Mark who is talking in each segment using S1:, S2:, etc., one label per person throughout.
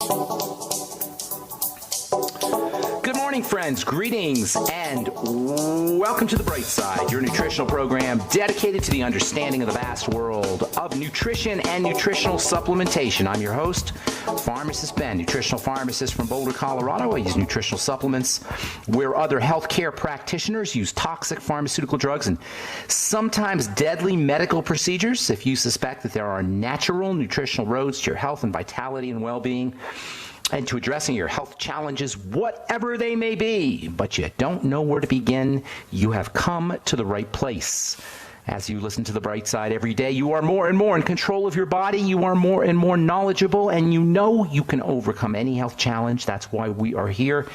S1: Good morning, friends. Greetings and welcome to The Bright Side, your nutritional program dedicated to the understanding of the vast world of nutrition and nutritional supplementation. I'm your host, Pharmacist Ben, nutritional pharmacist from Boulder, Colorado. I use nutritional supplements where other healthcare practitioners use toxic pharmaceutical drugs and sometimes deadly medical procedures. If you suspect that there are natural nutritional roads to your health and vitality and well-being, and to addressing your health challenges, whatever they may be, but you don't know where to begin, you have come to the right place. As you listen to The Bright Side every day, you are more and more in control of your body, you are more and more knowledgeable, and you know you can overcome any health challenge. That's why we are here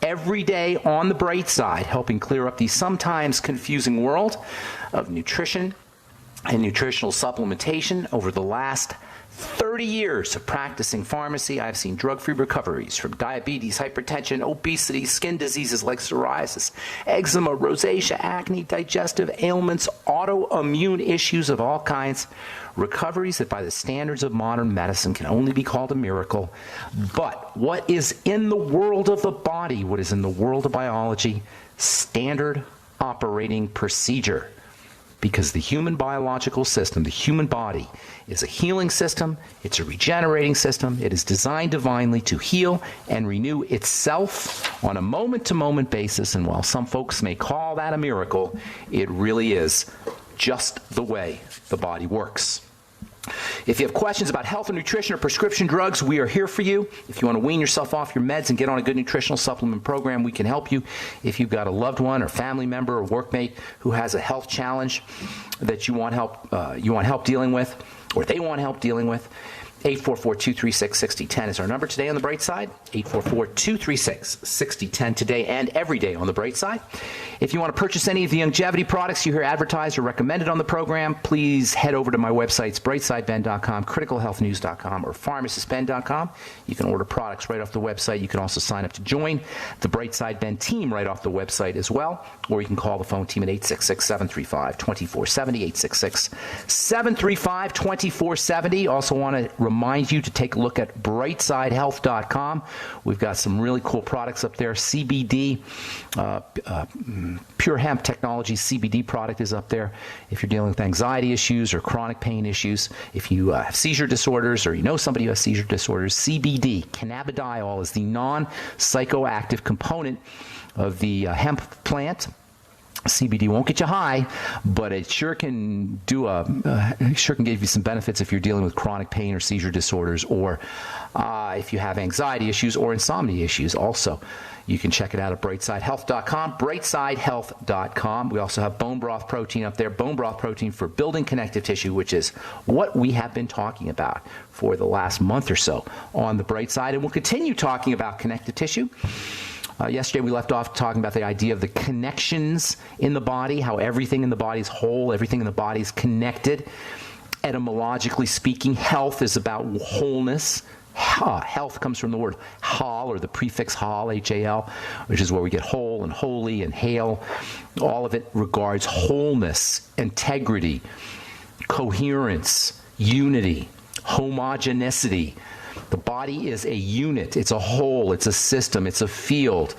S1: every day on The Bright Side, helping clear up the sometimes confusing world of nutrition and nutritional supplementation. Over the last 30 years of practicing pharmacy, I've seen drug-free recoveries from diabetes, hypertension, obesity, skin diseases like psoriasis, eczema, rosacea, acne, digestive ailments, autoimmune issues of all kinds. Recoveries that by the standards of modern medicine can only be called a miracle. But what is in the world of the body, what is in the world of biology, standard operating procedure. Because the human biological system, the human body, is a healing system, it's a regenerating system, it is designed divinely to heal and renew itself on a moment-to-moment basis, and while some folks may call that a miracle, it really is just the way the body works. If you have questions about health and nutrition or prescription drugs, we are here for you. If you want to wean yourself off your meds and get on a good nutritional supplement program, we can help you. If you've got a loved one or family member or workmate who has a health challenge that you want help dealing with, or they want help dealing with, 844-236-6010 is our number today on The Bright Side. 844-236-6010 today and every day on The Bright Side. If you want to purchase any of the longevity products you hear advertised or recommended on the program, please head over to my websites, brightsideben.com, criticalhealthnews.com, or pharmacistben.com. You can order products right off the website. You can also sign up to join the Bright Side Ben team right off the website as well, or you can call the phone team at 866-735-2470, 866-735-2470. Also want to remind you to take a look at brightsidehealth.com. We've got some really cool products up there. CBD, Pure Hemp Technology CBD product is up there. If you're dealing with anxiety issues or chronic pain issues, if you have seizure disorders or you know somebody who has seizure disorders, CBD, cannabidiol, is the non-psychoactive component of the hemp plant. CBD won't get you high, but it sure can give you some benefits if you're dealing with chronic pain or seizure disorders, or if you have anxiety issues or insomnia issues. Also, you can check it out at brightsidehealth.com, brightsidehealth.com. We also have bone broth protein up there, bone broth protein for building connective tissue, which is what we have been talking about for the last month or so on The Bright Side, and we'll continue talking about connective tissue. Yesterday we left off talking about the idea of the connections in the body, how everything in the body is whole, everything in the body is connected. Etymologically speaking, health is about wholeness. Health comes from the word hal, or the prefix hal, H-A-L, which is where we get whole and holy and hail. All of it regards wholeness, integrity, coherence, unity, homogeneity. The body is a unit, it's a whole, it's a system, it's a field,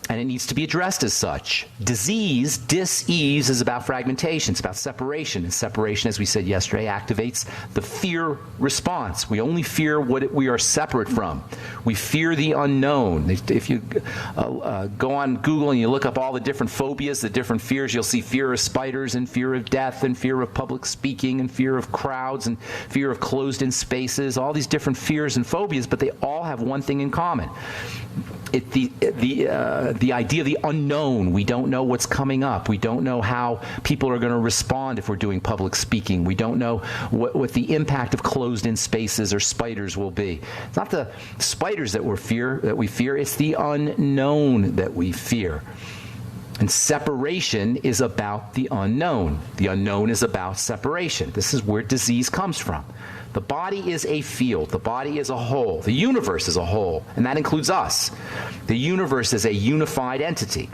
S1: and it needs to be addressed as such. Disease, dis-ease, is about fragmentation, it's about separation, and separation, as we said yesterday, activates the fear response. We only fear what we are separate from. We fear the unknown. If you go on Google and you look up all the different phobias, the different fears, you'll see fear of spiders and fear of death and fear of public speaking and fear of crowds and fear of closed-in spaces, all these different fears and phobias, but they all have one thing in common. The idea of the unknown. We don't know what's coming up. We don't know how people are going to respond if we're doing public speaking. We don't know what the impact of closed-in spaces or spiders will be. It's not the spiders that we fear. It's the unknown that we fear. And separation is about the unknown. The unknown is about separation. This is where disease comes from. The body is a field. The body is a whole. The universe is a whole, and that includes us. The universe is a unified entity.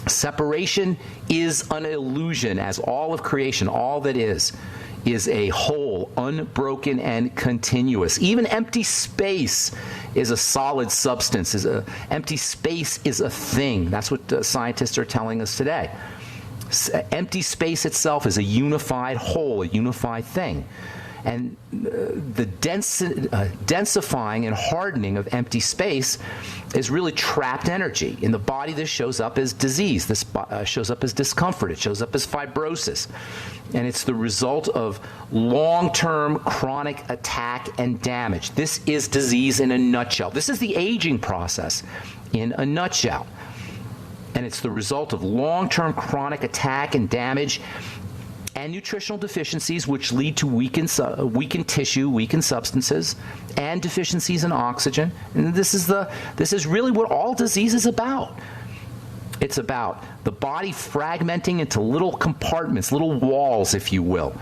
S1: Separation is an illusion, as all of creation, all that is is a whole, unbroken and continuous. Even empty space is a solid substance. Empty space is a thing. That's what scientists are telling us today. Empty space itself is a unified whole, a unified thing. And the densifying and hardening of empty space is really trapped energy. In the body, this shows up as disease. This shows up as discomfort. It shows up as fibrosis. And it's the result of long-term chronic attack and damage. This is disease in a nutshell. This is the aging process in a nutshell. And it's the result of long-term chronic attack and damage and nutritional deficiencies, which lead to weakened tissue, weakened substances, and deficiencies in oxygen. And this is really what all disease is about. It's about the body fragmenting into little compartments, little walls, if you will.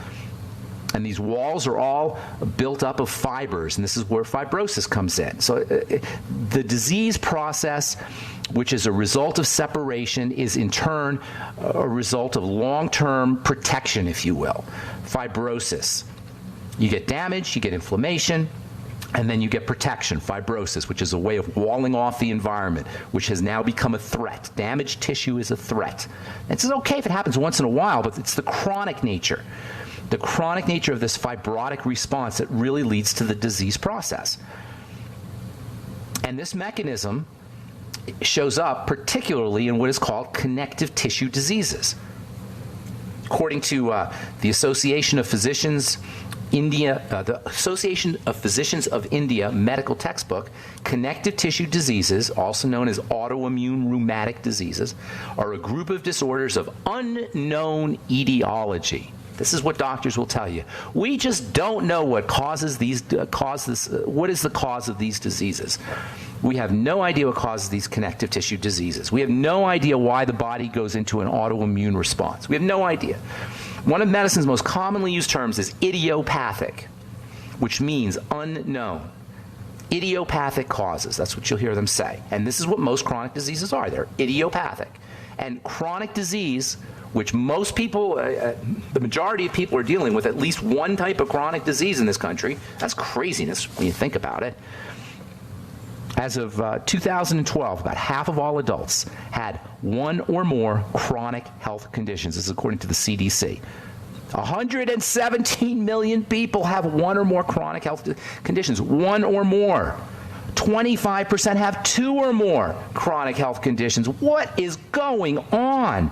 S1: And these walls are all built up of fibers, and this is where fibrosis comes in. So the disease process, which is a result of separation, is in turn a result of long-term protection, if you will. Fibrosis. You get damage, you get inflammation, and then you get protection, fibrosis, which is a way of walling off the environment, which has now become a threat. Damaged tissue is a threat. It's okay if it happens once in a while, but it's the chronic nature. The chronic nature of this fibrotic response that really leads to the disease process. And this mechanism shows up particularly in what is called connective tissue diseases. According to the Association of Physicians India, the Association of Physicians of India medical textbook, connective tissue diseases, also known as autoimmune rheumatic diseases, are a group of disorders of unknown etiology. This is what doctors will tell you. We just don't know what causes what is the cause of these diseases. We have no idea what causes these connective tissue diseases. We have no idea why the body goes into an autoimmune response. We have no idea. One of medicine's most commonly used terms is idiopathic, which means unknown. Idiopathic causes, that's what you'll hear them say. And this is what most chronic diseases are. They're idiopathic. And chronic disease, which most people, the majority of people are dealing with at least one type of chronic disease in this country. That's craziness when you think about it. As of 2012, about half of all adults had one or more chronic health conditions. This is according to the CDC. 117 million people have one or more chronic health conditions. One or more. 25% have two or more chronic health conditions. What is going on?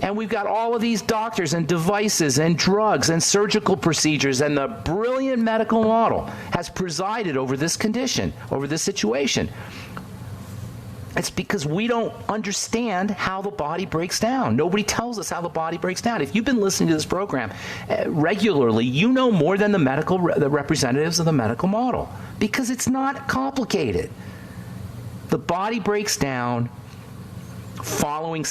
S1: And we've got all of these doctors and devices and drugs and surgical procedures, and the brilliant medical model has presided over this condition, over this situation. It's because we don't understand how the body breaks down. Nobody tells us how the body breaks down. If you've been listening to this program regularly, you know more than the representatives of the medical model, because it's not complicated. The body breaks down following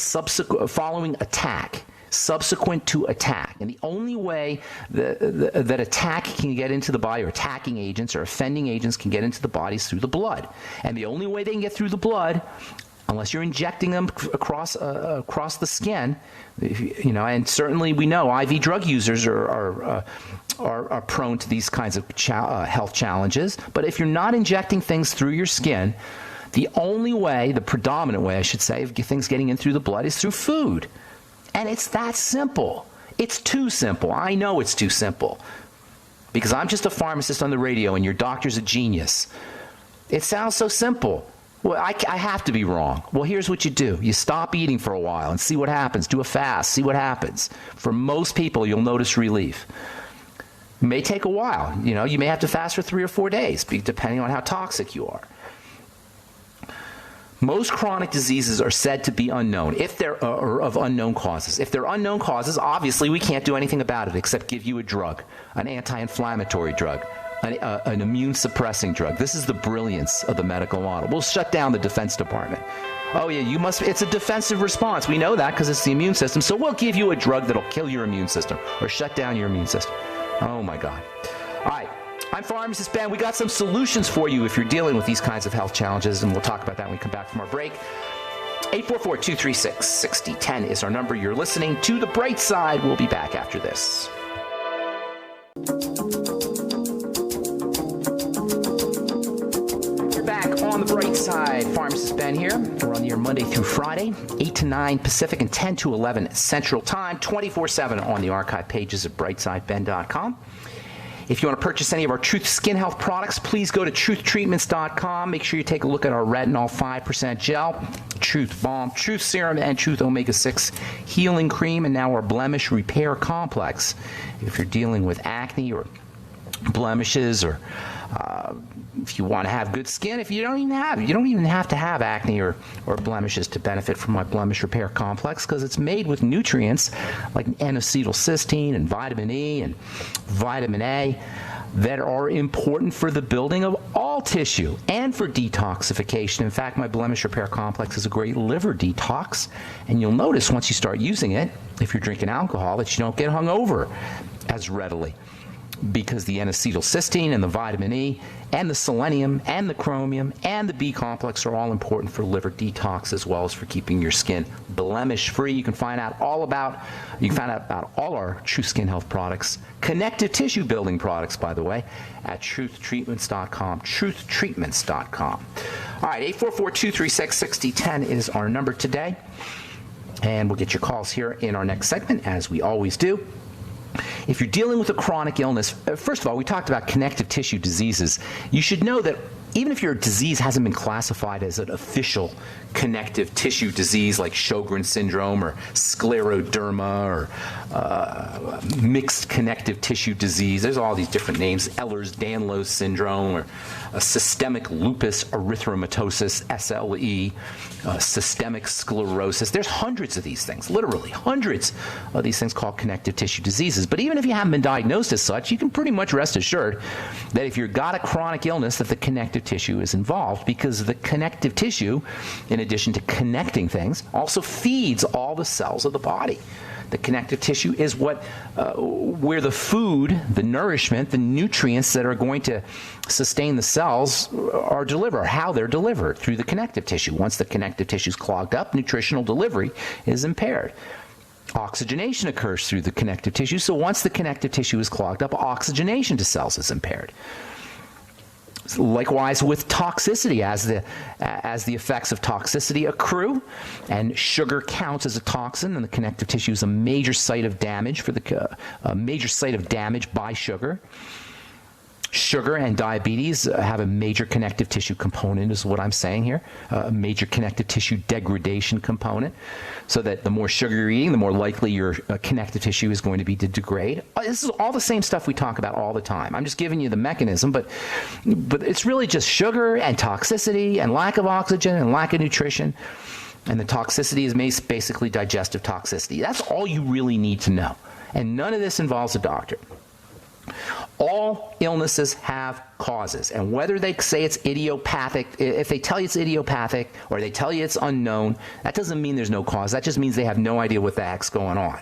S1: attack, subsequent to attack. And the only way that attack can get into the body, or attacking agents or offending agents can get into the body, is through the blood. And the only way they can get through the blood, unless you're injecting them across the skin, and certainly we know IV drug users are prone to these kinds of health challenges. But if you're not injecting things through your skin, the only way, the predominant way, I should say, of things getting in through the blood is through food. And it's that simple. It's too simple. I know it's too simple, because I'm just a pharmacist on the radio and your doctor's a genius. It sounds so simple. Well, I have to be wrong. Well, here's what you do. You stop eating for a while and see what happens. Do a fast. See what happens. For most people, you'll notice relief. It may take a while. You may have to fast for 3 or 4 days, depending on how toxic you are. Most chronic diseases are said to be unknown, if they're of unknown causes. If they're unknown causes, obviously we can't do anything about it except give you a drug, an anti-inflammatory drug, an immune-suppressing drug. This is the brilliance of the medical model. We'll shut down the Defense Department. Oh yeah, it's a defensive response. We know that because it's the immune system. So we'll give you a drug that'll kill your immune system or shut down your immune system. Oh my God. All right. I'm Pharmacist Ben. We got some solutions for you if you're dealing with these kinds of health challenges, and we'll talk about that when we come back from our break. 844-236-6010 is our number. You're listening to The Bright Side. We'll be back after this. on the bright side. Pharmacist Ben here. We're on the air Monday through Friday, 8 to 9 Pacific and 10 to 11 Central Time, 24/7 on the archive pages at brightsideben.com. If you want to purchase any of our Truth Skin Health products, please go to truthtreatments.com. Make sure you take a look at our Retinol 5% Gel, Truth Balm, Truth Serum, and Truth Omega-6 Healing Cream, and now our Blemish Repair Complex. If you're dealing with acne or blemishes, or if you want to have good skin, if you don't even have to have acne or blemishes to benefit from my Blemish Repair Complex, because it's made with nutrients like N-acetylcysteine and vitamin E and vitamin A that are important for the building of all tissue and for detoxification. In fact, my Blemish Repair Complex is a great liver detox, and you'll notice once you start using it, if you're drinking alcohol, that you don't get hungover as readily, because the N-acetylcysteine and the vitamin E and the selenium and the chromium and the B complex are all important for liver detox, as well as for keeping your skin blemish free. You can find out about all our True Skin Health products, connective tissue building products, by the way, at truthtreatments.com, truthtreatments.com. All right, 844-236-6010 is our number today, and we'll get your calls here in our next segment, as we always do. If you're dealing with a chronic illness, first of all, we talked about connective tissue diseases. You should know that even if your disease hasn't been classified as an official connective tissue disease like Sjogren's syndrome or scleroderma or mixed connective tissue disease, there's all these different names, Ehlers-Danlos syndrome or systemic lupus erythematosus, SLE, systemic sclerosis. There's hundreds of these things, literally hundreds of these things called connective tissue diseases. But even if you haven't been diagnosed as such, you can pretty much rest assured that if you've got a chronic illness, that the connective tissue is involved, because the connective tissue, in addition to connecting things, also feeds all the cells of the body. The connective tissue is where the food, the nourishment, the nutrients that are going to sustain the cells are delivered, or how they're delivered, through the connective tissue. Once the connective tissue is clogged up, nutritional delivery is impaired. Oxygenation occurs through the connective tissue, so once the connective tissue is clogged up, oxygenation to cells is impaired. Likewise with toxicity, as the effects of toxicity accrue, and sugar counts as a toxin, and the connective tissue is a major site of damage by sugar. Sugar and diabetes have a major connective tissue component, is what I'm saying here, a major connective tissue degradation component, so that the more sugar you're eating, the more likely your connective tissue is going to be to degrade. This is all the same stuff we talk about all the time. I'm just giving you the mechanism, but it's really just sugar and toxicity and lack of oxygen and lack of nutrition. And the toxicity is basically digestive toxicity. That's all you really need to know. And none of this involves a doctor. All illnesses have causes, and whether they say it's idiopathic, if they tell you it's idiopathic or they tell you it's unknown, that doesn't mean there's no cause. That just means they have no idea what the heck's going on.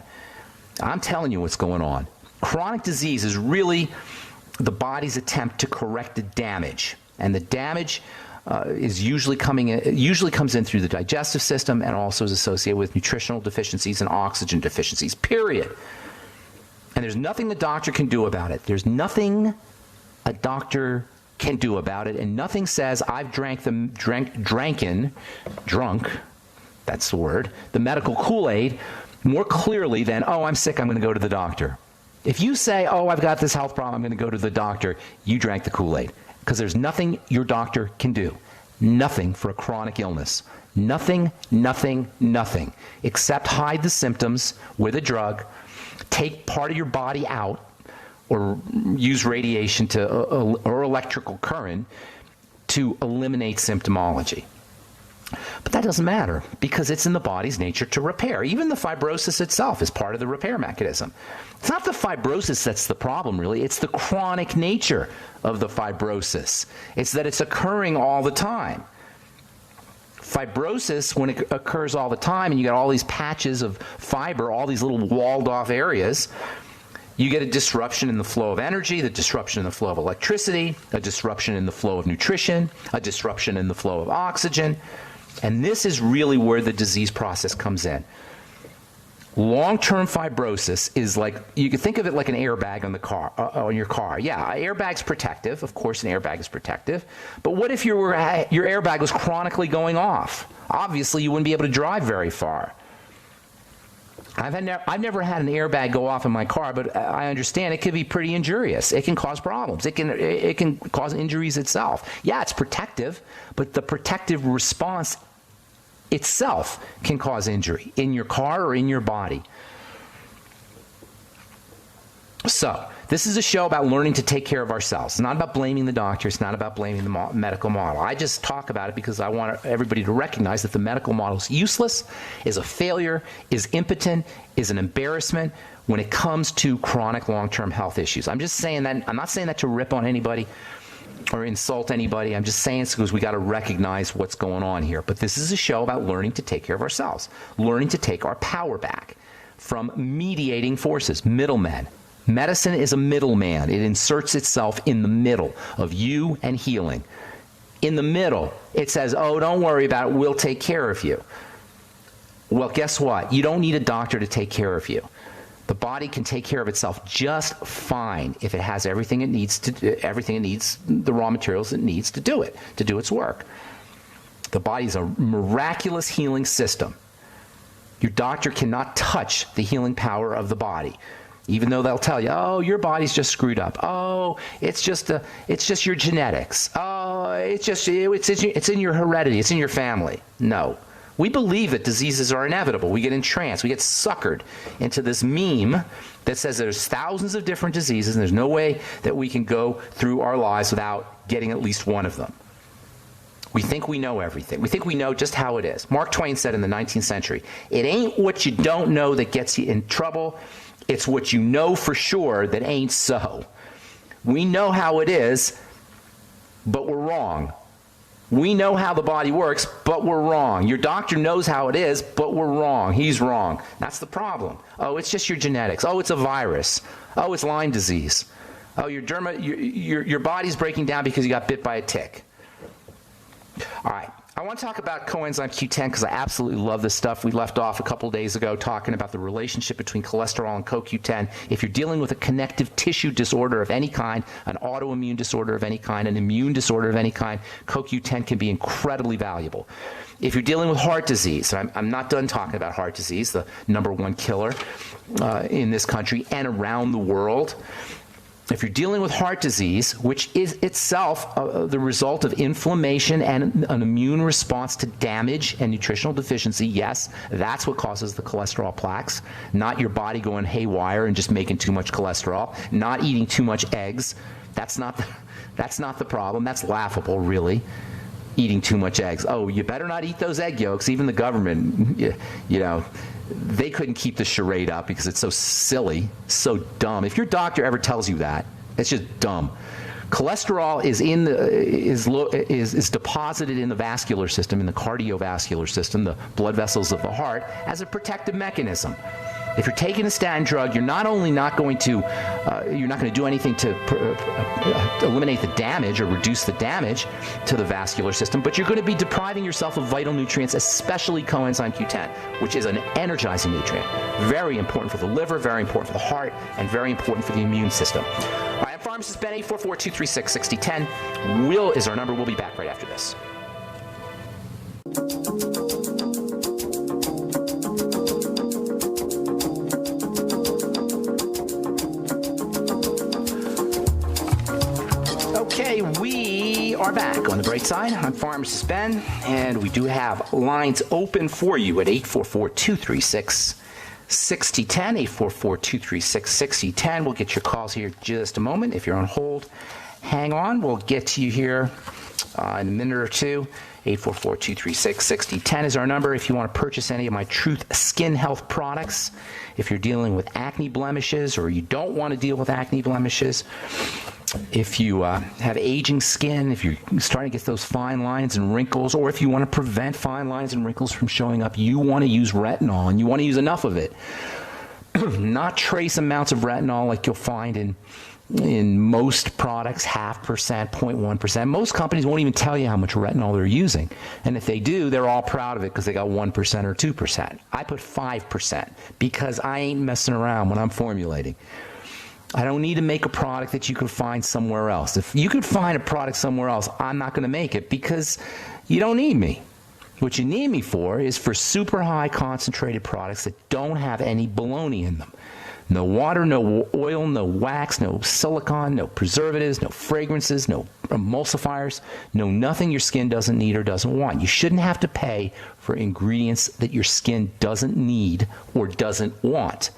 S1: I'm telling you what's going on. Chronic disease is really the body's attempt to correct the damage, and the damage usually comes in through the digestive system, and also is associated with nutritional deficiencies and oxygen deficiencies, period. And there's nothing the doctor can do about it. There's nothing a doctor can do about it, and nothing says I've drunk, that's the word, the medical Kool-Aid more clearly than, oh, I'm sick, I'm going to go to the doctor. If you say, oh, I've got this health problem, I'm going to go to the doctor, you drank the Kool-Aid, because there's nothing your doctor can do. Nothing for a chronic illness. Nothing, except hide the symptoms with a drug, take part of your body out, or use radiation or electrical current to eliminate symptomology. But that doesn't matter, because it's in the body's nature to repair. Even the fibrosis itself is part of the repair mechanism. It's not the fibrosis that's the problem, really. It's the chronic nature of the fibrosis. It's that it's occurring all the time. Fibrosis, when it occurs all the time, and you got all these patches of fiber, all these little walled-off areas, you get a disruption in the flow of energy, the disruption in the flow of electricity, a disruption in the flow of nutrition, a disruption in the flow of oxygen. And this is really where the disease process comes in. Long-term fibrosis is like, you can think of it like an airbag on the car, on your car. Yeah, an airbag's protective. Of course, an airbag is protective. But what if your airbag was chronically going off? Obviously, you wouldn't be able to drive very far. I've never had an airbag go off in my car, but I understand it can be pretty injurious. It can cause problems. It can cause injuries itself. Yeah, it's protective, but the protective response itself can cause injury in your car or in your body. So, this is a show about learning to take care of ourselves. It's not about blaming the doctor. It's not about blaming the medical model. I just talk about it because I want everybody to recognize that the medical model is useless, is a failure, is impotent, is an embarrassment when it comes to chronic long-term health issues. I'm just saying that. I'm not saying that to rip on anybody or insult anybody. I'm just saying it's because we got to recognize what's going on here. But this is a show about learning to take care of ourselves, learning to take our power back from mediating forces, middlemen. Medicine is a middleman. It inserts itself in the middle of you and healing. In the middle, it says, oh, don't worry about it. We'll take care of you. Well, guess what? You don't need a doctor to take care of you. The body can take care of itself just fine if it has everything it needs, the raw materials it needs to do its work. The body's a miraculous healing system. Your doctor cannot touch the healing power of the body, even though they'll tell you, oh, your body's just screwed up. Oh, it's just your genetics. Oh, it's in your heredity. It's in your family. No. We believe that diseases are inevitable. We get entranced. We get suckered into this meme that says there's thousands of different diseases and there's no way that we can go through our lives without getting at least one of them. We think we know everything. We think we know just how it is. Mark Twain said in the 19th century, it ain't what you don't know that gets you in trouble. It's what you know for sure that ain't so. We know how it is, but we're wrong. We know how the body works, but we're wrong. Your doctor knows how it is, but we're wrong. He's wrong. That's the problem. Oh, it's just your genetics. Oh, it's a virus. Oh, it's Lyme disease. Oh, your body's breaking down because you got bit by a tick. All right. I want to talk about coenzyme Q10 because I absolutely love this stuff. We left off a couple days ago talking about the relationship between cholesterol and CoQ10. If you're dealing with a connective tissue disorder of any kind, an autoimmune disorder of any kind, an immune disorder of any kind, CoQ10 can be incredibly valuable. If you're dealing with heart disease, and I'm not done talking about heart disease, the #1 killer in this country and around the world. If you're dealing with heart disease, which is itself the result of inflammation and an immune response to damage and nutritional deficiency, yes, that's what causes the cholesterol plaques, not your body going haywire and just making too much cholesterol, not eating too much eggs. That's not the problem. That's laughable, really, eating too much eggs. Oh, you better not eat those egg yolks. Even the government, you know, they couldn't keep the charade up because it's so silly, so dumb. If your doctor ever tells you that, it's just dumb. Cholesterol is deposited in the vascular system, in the cardiovascular system, the blood vessels of the heart, as a protective mechanism. If you're taking a statin drug, you're not only not going to do anything to eliminate the damage or reduce the damage to the vascular system, but you're going to be depriving yourself of vital nutrients, especially coenzyme Q10, which is an energizing nutrient. Very important for the liver, very important for the heart, and very important for the immune system. All right, I'm pharmacist Ben, 844-236-6010. Will is our number. We'll be back right after this. Okay, we are back on the bright side. I'm Pharmacist Ben, and we do have lines open for you at 844-236-6010, 844-236-6010. We'll get your calls here in just a moment. If you're on hold, hang on. We'll get to you here in a minute or two. 844-236-6010 is our number if you want to purchase any of my Truth Skin Health products. If you're dealing with acne blemishes or you don't want to deal with acne blemishes, if you have aging skin, if you're starting to get those fine lines and wrinkles, or if you want to prevent fine lines and wrinkles from showing up, you want to use retinol, and you want to use enough of it. Not trace amounts of retinol like you'll find in in most products, 0.5%, 0.1%. Most companies won't even tell you how much retinol they're using. And if they do, they're all proud of it because they got 1% or 2%. I put 5% because I ain't messing around when I'm formulating. I don't need to make a product that you can find somewhere else. If you could find a product somewhere else, I'm not going to make it because you don't need me. What you need me for is for super high concentrated products that don't have any baloney in them. No water, no oil, no wax, no silicone, no preservatives, no fragrances, no emulsifiers, no nothing your skin doesn't need or doesn't want. You shouldn't have to pay for ingredients that your skin doesn't need or doesn't want.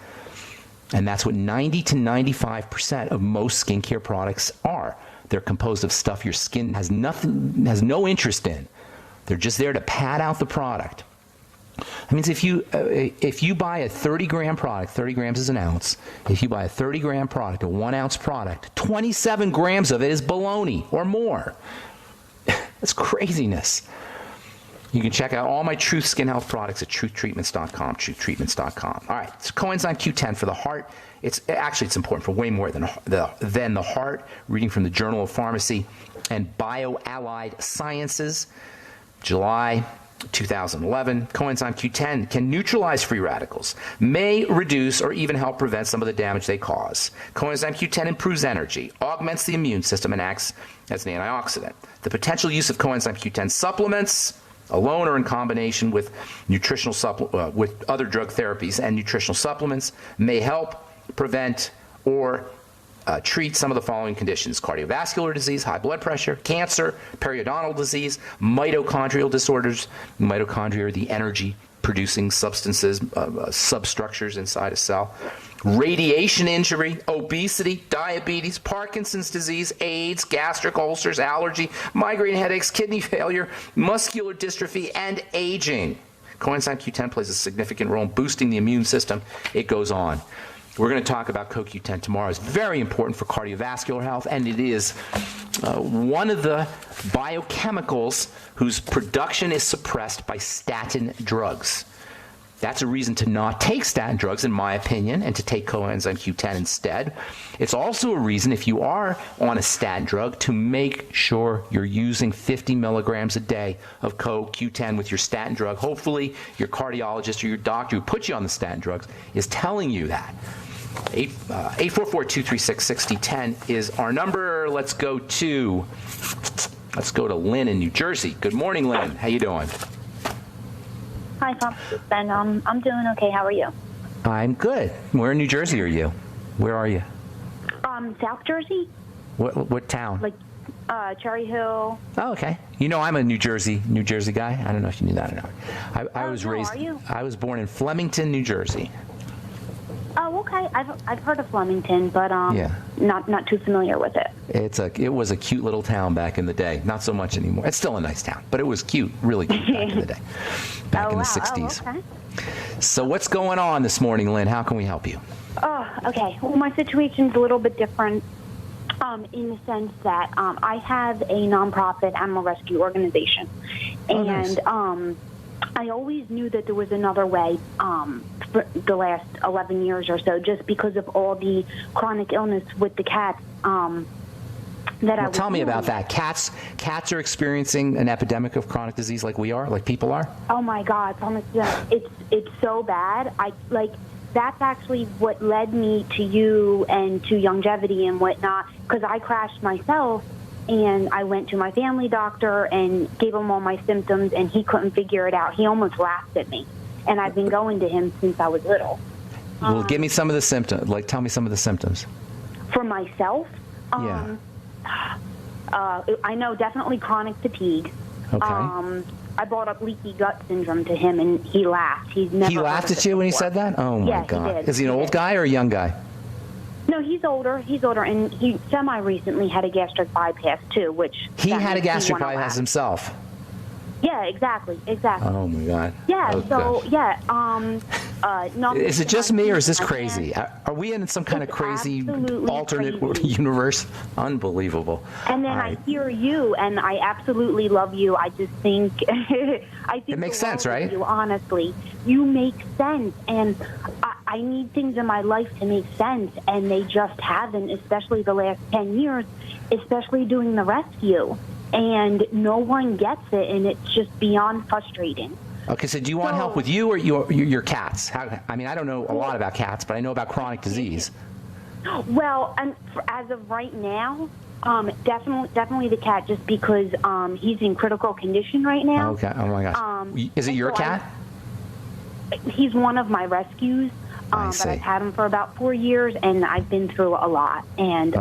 S1: And that's what 90 to 95% of most skincare products are. They're composed of stuff your skin has no interest in. They're just there to pad out the product. That means if you buy a 30-gram product, 30 grams is an ounce. If you buy a 30-gram product, a 1-ounce product, 27 grams of it is baloney or more. That's craziness. You can check out all my Truth Skin Health products at truthtreatments.com, truthtreatments.com. All right, so coenzyme Q10 for the heart. It's important for way more than the heart. Reading from the Journal of Pharmacy and Bioallied Sciences, July 2011, coenzyme Q10 can neutralize free radicals, may reduce or even help prevent some of the damage they cause. Coenzyme Q10 improves energy, augments the immune system, and acts as an antioxidant. The potential use of coenzyme Q10 supplements, alone or in combination with with other drug therapies and nutritional supplements, may help prevent or treat some of the following conditions: cardiovascular disease, high blood pressure, cancer, periodontal disease, mitochondrial disorders. Mitochondria are the energy-producing substances, substructures inside a cell. Radiation injury, obesity, diabetes, Parkinson's disease, AIDS, gastric ulcers, allergy, migraine headaches, kidney failure, muscular dystrophy, and aging. Coenzyme Q10 plays a significant role in boosting the immune system. It goes on. We're going to talk about CoQ10 tomorrow. It's very important for cardiovascular health, and it is one of the biochemicals whose production is suppressed by statin drugs. That's a reason to not take statin drugs, in my opinion, and to take coenzyme Q10 instead. It's also a reason, if you are on a statin drug, to make sure you're using 50 milligrams a day of CoQ10 with your statin drug. Hopefully, your cardiologist or your doctor who put you on the statin drugs is telling you that. 844-236-6010 is our number. Let's go to Lynn in New Jersey. Good morning, Lynn. How you doing?
S2: Hi, Tom. Ben, I'm doing okay. How are you?
S1: I'm good. Where in New Jersey are you? Where are you?
S2: South Jersey.
S1: What town?
S2: Like Cherry Hill.
S1: Oh, okay. You know, I'm a New Jersey guy. I don't know if you knew that or not. I was raised.
S2: Are you?
S1: I was born in Flemington, New Jersey.
S2: Oh, okay. I've heard of Flemington, but
S1: yeah.
S2: not too familiar with it.
S1: It was a cute little town back in the day. Not so much anymore. It's still a nice town, but it was cute, really cute back in the day, back in the 60s.
S2: Oh, okay.
S1: So what's going on this morning, Lynn? How can we help you?
S2: Oh, okay. Well, my situation's a little bit different in the sense that I have a nonprofit animal rescue organization, and nice. I always knew that there was another way for the last 11 years or so, just because of all the chronic illness with the cats
S1: tell me about that. Cats are experiencing an epidemic of chronic disease like we are, like people are?
S2: Oh, my God. It's so bad. That's actually what led me to you and to longevity and whatnot, because I crashed myself. And I went to my family doctor and gave him all my symptoms, and he couldn't figure it out. He almost laughed at me. And I've been going to him since I was little.
S1: Well, give me some of the symptoms. Tell me some of the symptoms.
S2: For myself?
S1: Yeah.
S2: I know definitely chronic fatigue.
S1: Okay.
S2: I brought up leaky gut syndrome to him, and he laughed. He
S1: laughed at you when he said that? Oh, my God.
S2: He did.
S1: Is he an old guy or a young guy?
S2: No, he's older, and he semi-recently had a gastric bypass, too, which...
S1: He had a gastric bypass himself?
S2: Yeah, exactly.
S1: Oh, my God.
S2: Yeah,
S1: is it just me, or is this crazy? Are we in some kind of crazy alternate universe? Unbelievable.
S2: And then I hear you, and I absolutely love you. I just think... I think
S1: it makes sense, right?
S2: You, honestly. You make sense, and I need things in my life to make sense, and they just haven't, especially the last 10 years, especially doing the rescue. And no one gets it, and it's just beyond frustrating.
S1: Okay, so do you want help with you or your cats? I mean, I don't know a lot about cats, but I know about chronic disease.
S2: Well, as of right now, definitely the cat, just because he's in critical condition right now.
S1: Okay. Oh my gosh. Is it your cat?
S2: He's one of my rescues. But I've had him for about 4 years, and I've been through a lot. And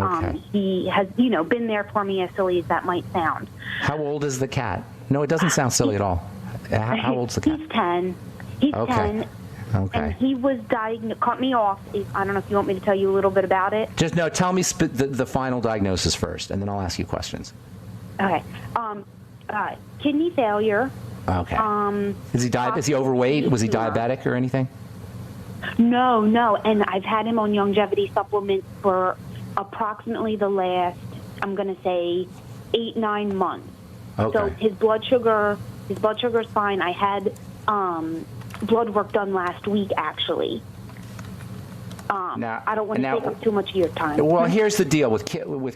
S2: he has, been there for me, as silly as that might sound.
S1: How old is the cat? No, it doesn't sound silly at all. How old's the cat?
S2: He's 10. He's 10.
S1: Okay.
S2: And he was diagnosed. Cut me off. I don't know if you want me to tell you a little bit about it.
S1: Tell me the final diagnosis first, and then I'll ask you questions.
S2: Okay. Kidney failure.
S1: Okay. Is he overweight? Was he diabetic or anything?
S2: No. And I've had him on longevity supplements for approximately the last, I'm going to say, 8-9 months.
S1: Okay.
S2: So his blood sugar is fine. I had blood work done last week, actually. I don't want to take up too much of your time.
S1: Well, here's the deal with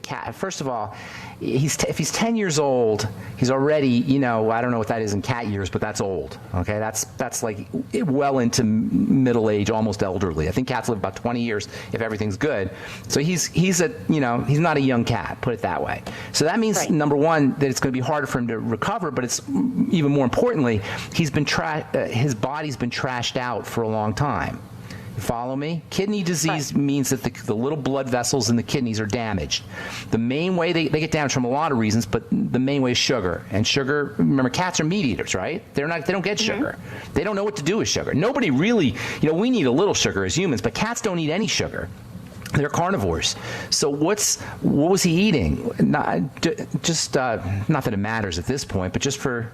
S1: cat. First of all, if he's 10 years old, he's already, I don't know what that is in cat years, but that's old. Okay, that's like well into middle age, almost elderly. I think cats live about 20 years if everything's good. So he's not a young cat, put it that way. So that means number one, that it's going to be harder for him to recover, but it's even more importantly, his body's been trashed out for a long time. Follow me? Kidney disease means that the little blood vessels in the kidneys are damaged. The main way they get damaged from a lot of reasons, but the main way is sugar. And sugar, remember, cats are meat eaters, right? They don't get sugar. They don't know what to do with sugar. Nobody really, we need a little sugar as humans, but cats don't eat any sugar. They're carnivores. So what was he eating? Not that it matters at this point, but just for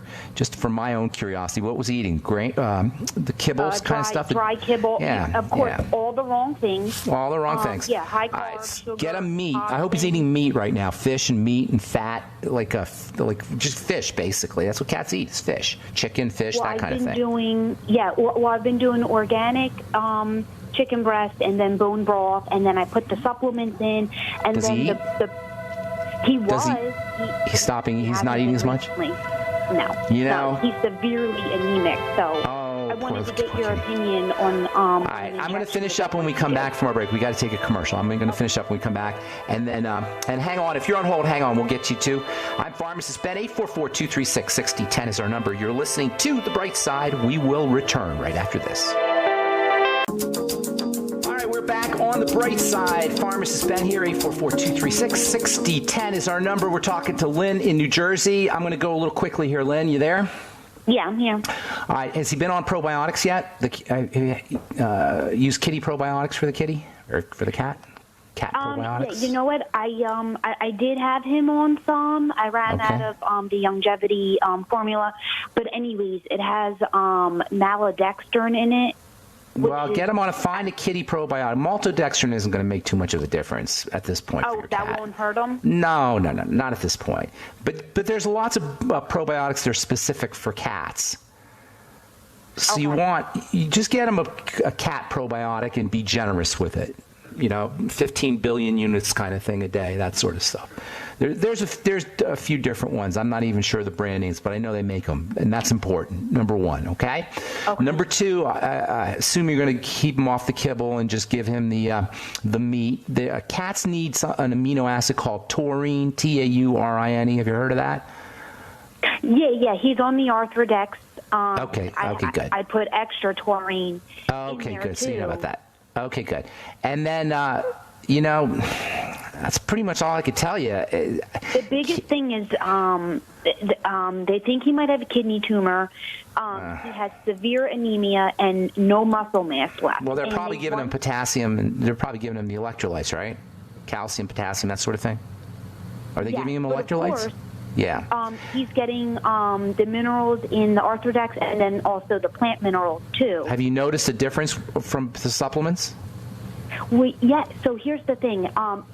S1: my own curiosity, what was he eating? Grain, the kibbles kind of stuff.
S2: Dry kibble. Yeah. Of course, all the wrong things.
S1: All the wrong things.
S2: Yeah, high carbs. Sugar,
S1: get him meat. I hope he's eating meat right now. Fish and meat and fat, like just fish basically. That's what cats eat: is fish, chicken, fish, that kind of thing.
S2: I've been doing organic. Chicken breast and then bone broth, and then I put the supplements in, and
S1: Does
S2: then
S1: he eat? He's stopping. He's not eating as much.
S2: No. He's severely anemic. So I wanted to get your opinion on.
S1: All right, I'm going to finish up when we come back from our break. We got to take a commercial. I'm going to finish up when we come back, and then and hang on. If you're on hold, hang on. We'll get you too. I'm Pharmacist Ben. 844-236-6010 is our number. You're listening to The Bright Side. We will return right after this. We're back on The Bright Side. Pharmacist Ben here. 844-236-6010 is our number. We're talking to Lynn in New Jersey. I'm going to go a little quickly here. Lynn, you there?
S2: Yeah, I'm here.
S1: All right. Has he been on probiotics yet? Use kitty probiotics for the kitty or for the cat? Cat probiotics?
S2: Yeah, you know what? I did have him on some. I ran out of the longevity formula. But anyways, it has maltodextrin in it.
S1: Well, get him on find a kitty probiotic. Maltodextrin isn't going to make too much of a difference at this point for your cat.
S2: That won't hurt him?
S1: No, not at this point. But there's lots of probiotics that are specific for cats. So you just get him a cat probiotic and be generous with it. 15 billion units kind of thing a day, that sort of stuff. There's a few different ones. I'm not even sure the brand names, but I know they make them, and that's important. Number one, okay? Number two, I assume you're going to keep him off the kibble and just give him the meat. The cats need an amino acid called taurine, Taurin. Have you heard of that?
S2: Yeah. He's on the Arthrodex.
S1: Okay, good.
S2: I put extra taurine.
S1: Okay,
S2: in there
S1: good.
S2: Too.
S1: So you know about that. Okay, good. And then, that's pretty much all I could tell you.
S2: The biggest thing is they think he might have a kidney tumor. He has severe anemia and no muscle mass left.
S1: Well, they're probably giving him potassium, and they're probably giving him the electrolytes, right? Calcium, potassium, that sort of thing. Are they giving him electrolytes?
S2: Of course,
S1: yeah.
S2: He's getting the minerals in the Arthrodex and then also the plant minerals, too.
S1: Have you noticed a difference from the supplements?
S2: So here's the thing.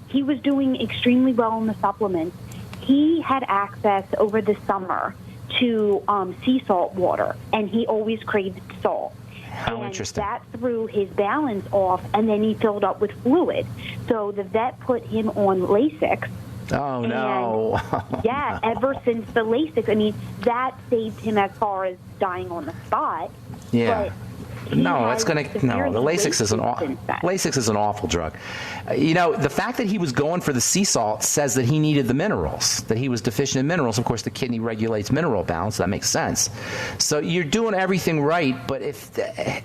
S2: He was doing extremely well in the supplements. He had access over the summer to sea salt water, and he always craved salt.
S1: How interesting.
S2: That threw his balance off, and then he filled up with fluid. So the vet put him on Lasix.
S1: Oh, no.
S2: Yeah, ever since the Lasix, I mean, that saved him as far as dying on the spot.
S1: Yeah. No, it's going to. No, the Lasix is an awful drug. The fact that he was going for the sea salt says that he needed the minerals, that he was deficient in minerals. Of course, the kidney regulates mineral balance. That makes sense. So you're doing everything right, but if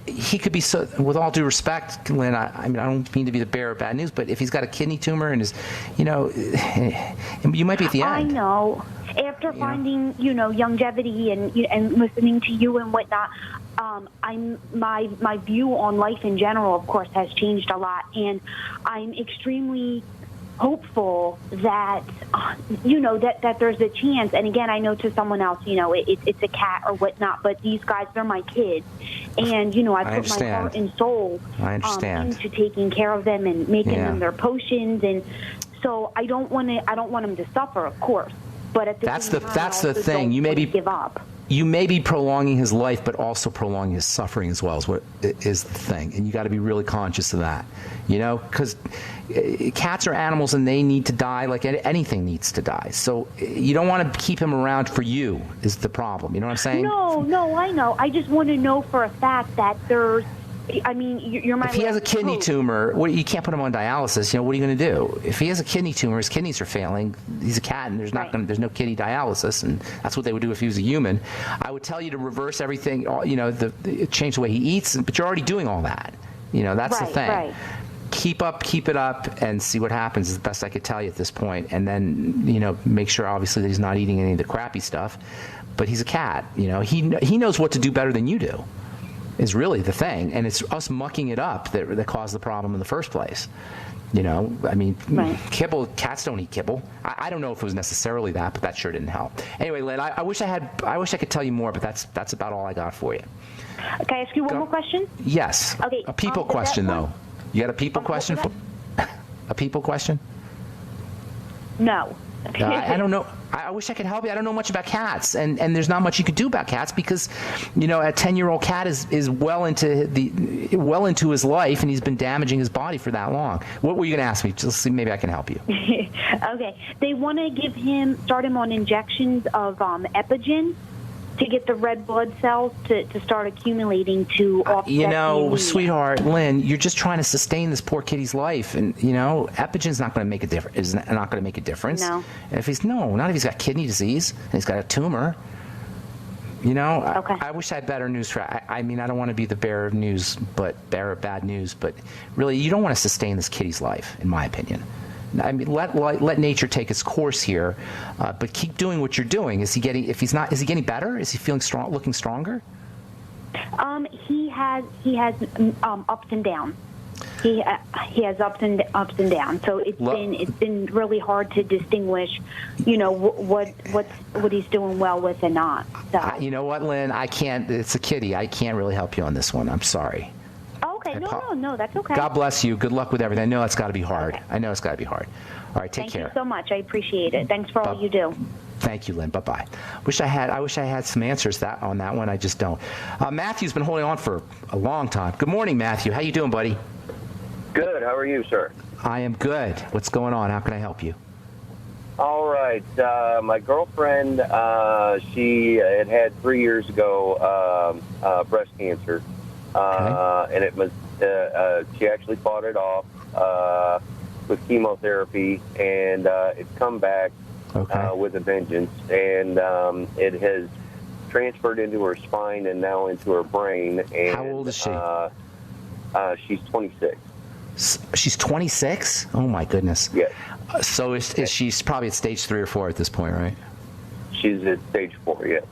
S1: he could be so, with all due respect, Lynn, I mean, I don't mean to be the bearer of bad news, but if he's got a kidney tumor and you might be at the end.
S2: I know. After finding, longevity and listening to you and whatnot, my view on life in general, of course, has changed a lot, and I'm extremely hopeful that that there's a chance. And again, I know to someone else, it's a cat or whatnot, but these guys, they're my kids, and I put my heart and soul into taking care of them and making them their potions, and so I don't want them to suffer, of course. But at the same time,
S1: that's the thing. You may be
S2: give up.
S1: You may be prolonging his life, but also prolonging his suffering as well. Is the thing, and you got to be really conscious of that. Because cats are animals, and they need to die like anything needs to die. So you don't want to keep him around for you. Is the problem? You know what I'm saying?
S2: No, I know. I just want to know for a fact that there's. I mean, you're my.
S1: If he has a kidney tumor, you can't put him on dialysis. What are you going to do? If he has a kidney tumor, his kidneys are failing. He's a cat, and there's no kidney dialysis, and that's what they would do if he was a human. I would tell you to reverse everything. Change the way he eats, but you're already doing all that. That's the thing. Right. Keep it up, and see what happens. Is the best I could tell you at this point. And then make sure obviously that he's not eating any of the crappy stuff. But he's a cat. He knows what to do better than you do. Is really the thing, and it's us mucking it up that caused the problem in the first place. I mean, kibble. Cats don't eat kibble. I don't know if it was necessarily that, but that sure didn't help. Anyway, Lynn, I wish I could tell you more, but that's about all I got for you.
S2: Can I ask you one more question?
S1: Yes.
S2: Okay.
S1: A people question, though. You got a people question? A people question?
S2: No.
S1: I don't know. I wish I could help you. I don't know much about cats, and there's not much you could do about cats because, a 10-year-old cat is well into his life, and he's been damaging his body for that long. What were you going to ask me? Just see, maybe I can help you.
S2: Okay. They want to start him on injections of Epigen to get the red blood cells to start accumulating to offset
S1: sweetheart, Lynn, you're just trying to sustain this poor kitty's life, and Epigen's not going to make a difference. Is not going to make a difference.
S2: No.
S1: Not if he's got kidney disease and he's got a tumor.
S2: Okay.
S1: I wish I had better news for. I mean, I don't want to be the bearer of bad news, but really, you don't want to sustain this kitty's life, in my opinion. I mean, let nature take its course here, but keep doing what you're doing. Is he getting better? Is he feeling strong, looking stronger?
S2: He has ups and downs. He has ups and downs. So it's been really hard to distinguish, what he's doing well with and not. So.
S1: You know what, Lynn? I can't. It's a kitty. I can't really help you on this one. I'm sorry.
S2: Okay, no, that's okay.
S1: God bless you. Good luck with everything. I know it's got to be hard. Okay. I know it's got to be hard. All right, take care.
S2: Thank you so much. I appreciate it. Thanks for all you do.
S1: Thank you, Lynn. Bye-bye. I wish I had some answers on that one. I just don't. Matthew's been holding on for a long time. Good morning, Matthew. How you doing, buddy?
S3: Good. How are you, sir?
S1: I am good. What's going on? How can I help you?
S3: All right. My girlfriend, she had 3 years ago breast cancer.
S1: Okay.
S3: And it was she actually fought it off with chemotherapy, and it's come back with a vengeance, and it has transferred into her spine and now into her brain. And,
S1: how old is she?
S3: She's 26.
S1: She's 26? Oh my goodness.
S3: Yes.
S1: So she's probably at stage 3 or 4 at this point, right?
S3: She's at stage 4, yes.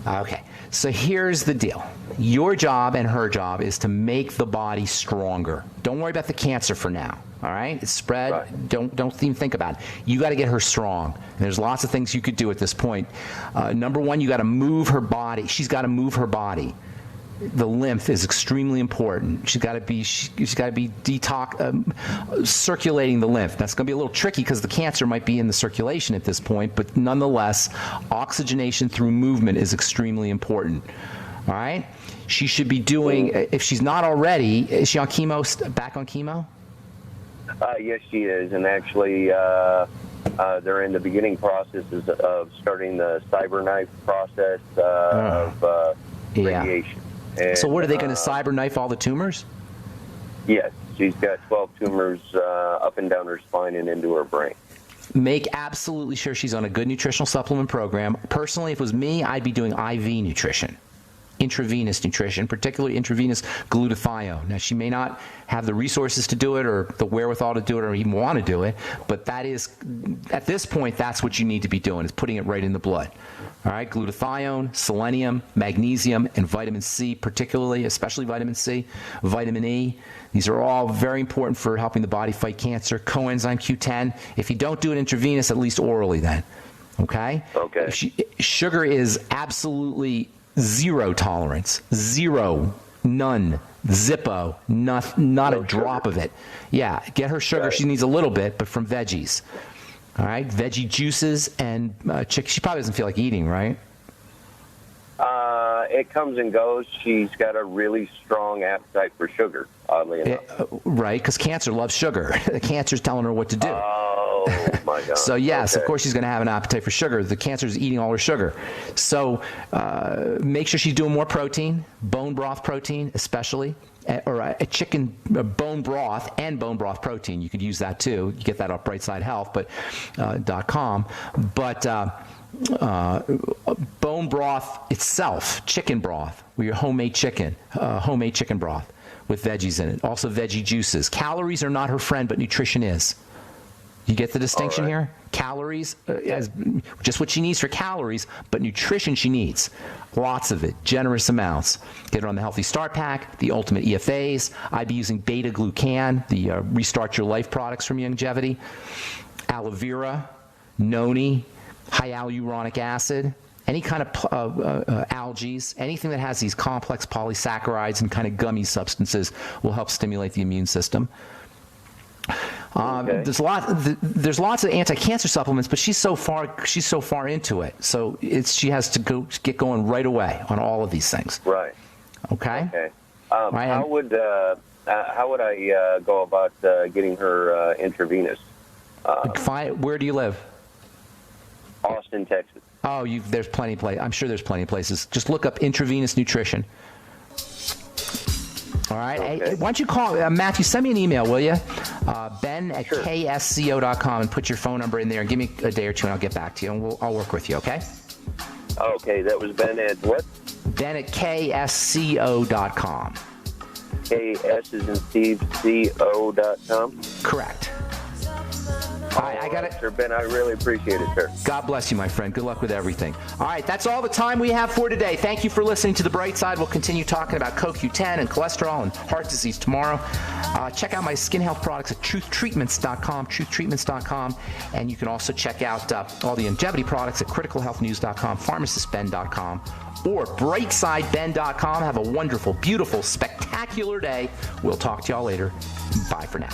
S1: Okay. So here's the deal. Your job and her job is to make the body stronger. Don't worry about the cancer for now. All right? It's spread. Right. Don't even think about it. You got to get her strong. And there's lots of things you could do at this point. Number one, you got to move her body. She's got to move her body. The lymph is extremely important. She's got to be circulating the lymph. That's going to be a little tricky because the cancer might be in the circulation at this point, but nonetheless, oxygenation through movement is extremely important. All right? She should be doing, if she's not already, is she on chemo, back on chemo?
S3: Yes, she is. And actually, they're in the beginning processes of starting the CyberKnife process of radiation. And,
S1: so what, are they going to CyberKnife all the tumors?
S3: Yes. She's got 12 tumors up and down her spine and into her brain.
S1: Make absolutely sure she's on a good nutritional supplement program. Personally, if it was me, I'd be doing IV nutrition, intravenous nutrition, particularly intravenous glutathione. Now, she may not have the resources to do it or the wherewithal to do it or even want to do it, but that is, at this point, that's what you need to be doing, is putting it right in the blood. All right, glutathione, selenium, magnesium, and vitamin C, particularly, especially vitamin C, vitamin E. These are all very important for helping the body fight cancer. Coenzyme Q10. If you don't do it intravenous, at least orally then. Okay?
S3: Okay.
S1: Sugar is absolutely zero tolerance. Zero. None. Zippo. Not a drop of it. Yeah, get her sugar. Right. She needs a little bit, but from veggies. All right? Veggie juices and chicken. She probably doesn't feel like eating, right?
S3: It comes and goes. She's got a really strong appetite for sugar, oddly enough.
S1: Right, because cancer loves sugar. The cancer's telling her what to do.
S3: Oh, my God.
S1: So, yes, Of course she's going to have an appetite for sugar. The cancer's eating all her sugar. So make sure she's doing more protein, bone broth protein especially, or a chicken bone broth and bone broth protein. You could use that, too. You get that off Brightside Health, .com. But bone broth itself, chicken broth, with your homemade chicken broth with veggies in it. Also veggie juices. Calories are not her friend, but nutrition is. You get the distinction here? Calories, just what she needs for calories, but nutrition she needs. Lots of it, generous amounts. Get her on the Healthy Start Pack, the Ultimate EFAs. I'd be using Beta-Glucan, the Restart Your Life products from Youngevity. Aloe vera, noni, hyaluronic acid, any kind of algae, anything that has these complex polysaccharides and kind of gummy substances will help stimulate the immune system. There's lots of anti-cancer supplements, but she's so far into it, so she has to get going right away on all of these things. Right. Okay.
S3: Okay. How would I go about getting her intravenous?
S1: Where do you live?
S3: Austin, Texas.
S1: Oh, there's plenty of places. I'm sure there's plenty of places. Just look up intravenous nutrition. All right. Okay. Hey, why don't you call Matthew? Send me an email, will you? Ben at ksco.com, and put your phone number in there and give me a day or two, and I'll get back to you, and I'll work with you. Okay.
S3: Okay. That was Ben at what?
S1: Ben at ksco.com.
S3: KS is in Steve, CO.com.
S1: Correct. I got it.
S3: Sir Ben, I really appreciate it, sir.
S1: God bless you, my friend. Good luck with everything. All right, that's all the time we have for today. Thank you for listening to The Bright Side. We'll continue talking about CoQ10 and cholesterol and heart disease tomorrow. Check out my skin health products at truthtreatments.com, and you can also check out all the longevity products at criticalhealthnews.com, pharmacistben.com, or brightsideben.com. Have a wonderful, beautiful, spectacular day. We'll talk to y'all later. Bye for now.